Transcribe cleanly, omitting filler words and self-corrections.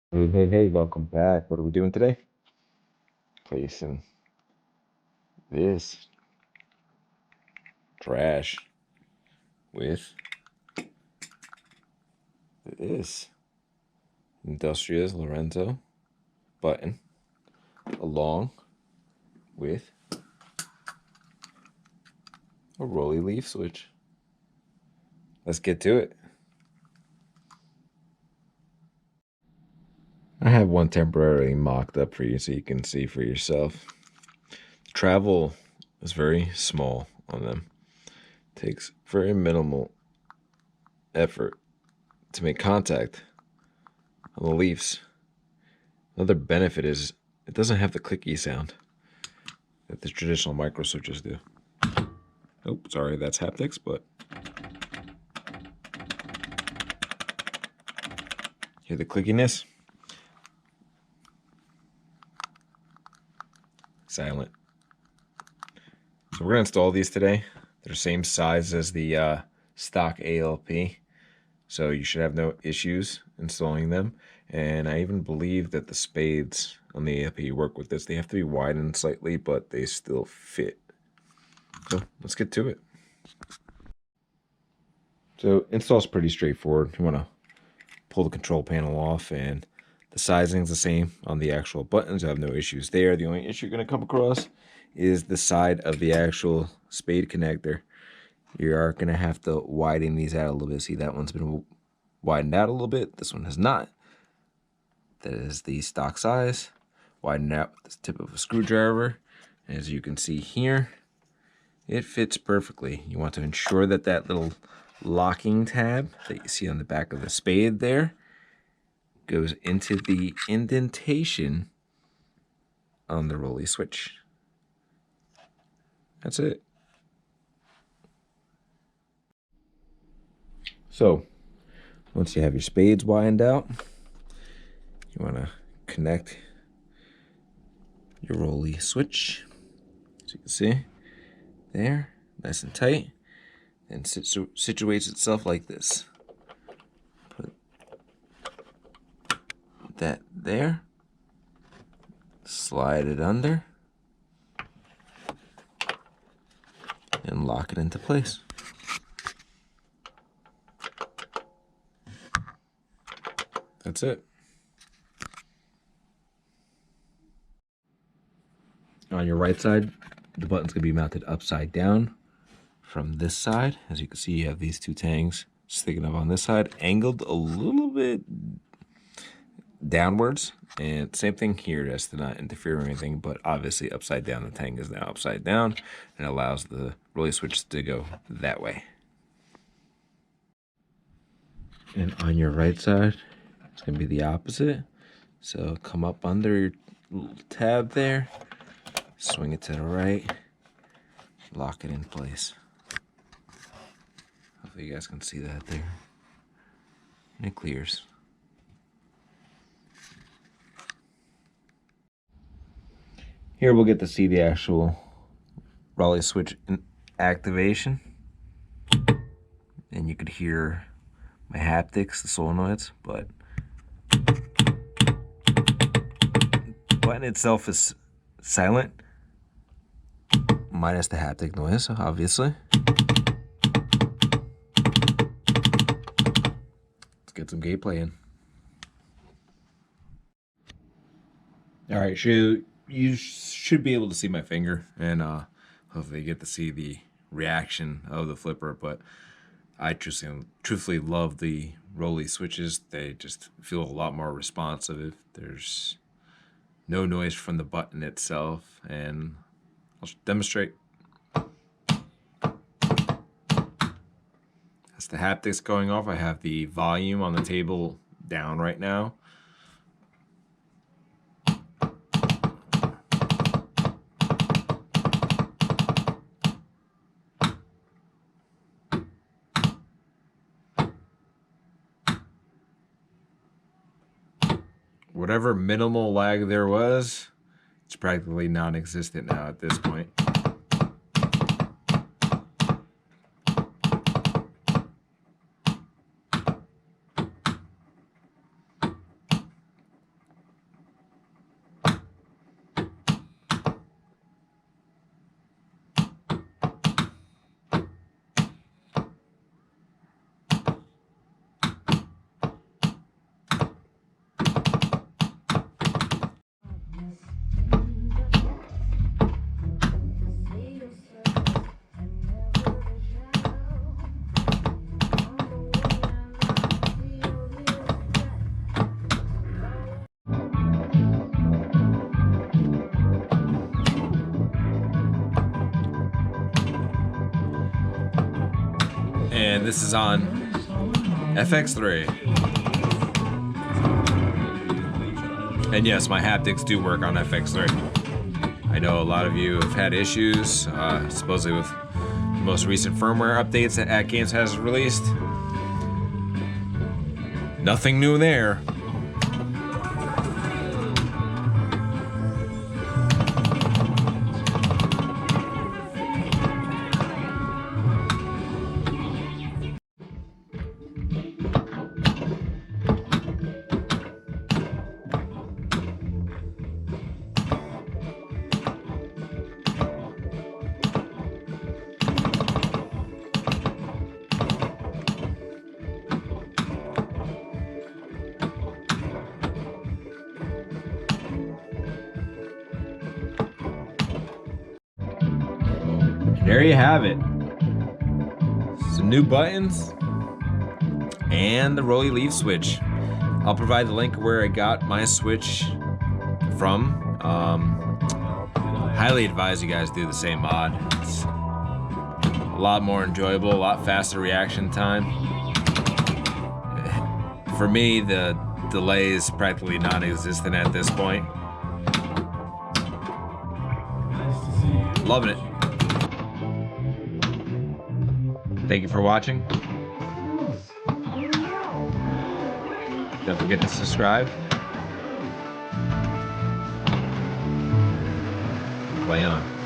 Hey, welcome back. What are we doing today? Placing this trash with this Industria's Lorenzo button along with a Rollie Leaf Switch. Let's get to it. I have one temporarily mocked up for you so you can see for yourself. Travel is very small on them. Takes very minimal effort to make contact on the leaves. Another benefit is it doesn't have the clicky sound that the traditional micro switches do. Oh, sorry, that's haptics, but hear the clickiness? Silent. So we're gonna install these today. They're the same size as the stock ALP, so you should have no issues installing them. And I even believe that the spades on the ALP work with this. They have to be widened slightly, but they still fit. So let's get to it. So install's pretty straightforward. You want to pull the control panel off, and the sizing's the same on the actual buttons. I have no issues there. The only issue you're going to come across is the side of the actual spade connector. You are going to have to widen these out a little bit. See, that one's been widened out a little bit. This one has not. That is the stock size. Widen out with the tip of a screwdriver. And as you can see here, it fits perfectly. You want to ensure that that little locking tab that you see on the back of the spade there goes into the indentation on the Rollie switch. That's it. So once you have your spades widened out, you want to connect your Rollie switch, as you can see there, nice and tight, and situates itself like this. Put that there, slide it under, and lock it into place. That's it. On your right side, the button's gonna be mounted upside down. From this side, as you can see, you have these two tangs sticking up on this side, angled a little bit downwards. And same thing here, just to not interfere with anything, but obviously upside down. The tang is now upside down and allows the Rollie switch to go that way. And on your right side, it's gonna be the opposite. So come up under your little tab there, swing it to the right, lock it in place. Hopefully you guys can see that there. And it clears. Here we'll get to see the actual Rollie switch in activation. And you could hear my haptics, the solenoids, but the button itself is silent, minus the haptic noise, obviously. Let's get some gameplay in. All right, you should be able to see my finger, and hopefully you get to see the reaction of the flipper. But I truthfully love the Rollie switches. They just feel a lot more responsive. There's no noise from the button itself, and I'll demonstrate. That's the haptics going off. I have the volume on the table down right now. Whatever minimal lag there was, it's practically non-existent now at this point. this is on FX3. And yes, my haptics do work on FX3. I know a lot of you have had issues, supposedly with the most recent firmware updates that At Games has released. Nothing new there. There you have it. Some new buttons and the Rollie Leaf Switch. I'll provide the link where I got my Switch from. Highly advise you guys do the same mod. It's a lot more enjoyable, a lot faster reaction time. For me, the delay is practically non-existent at this point. Loving it. Thank you for watching. Don't forget to subscribe. Play on.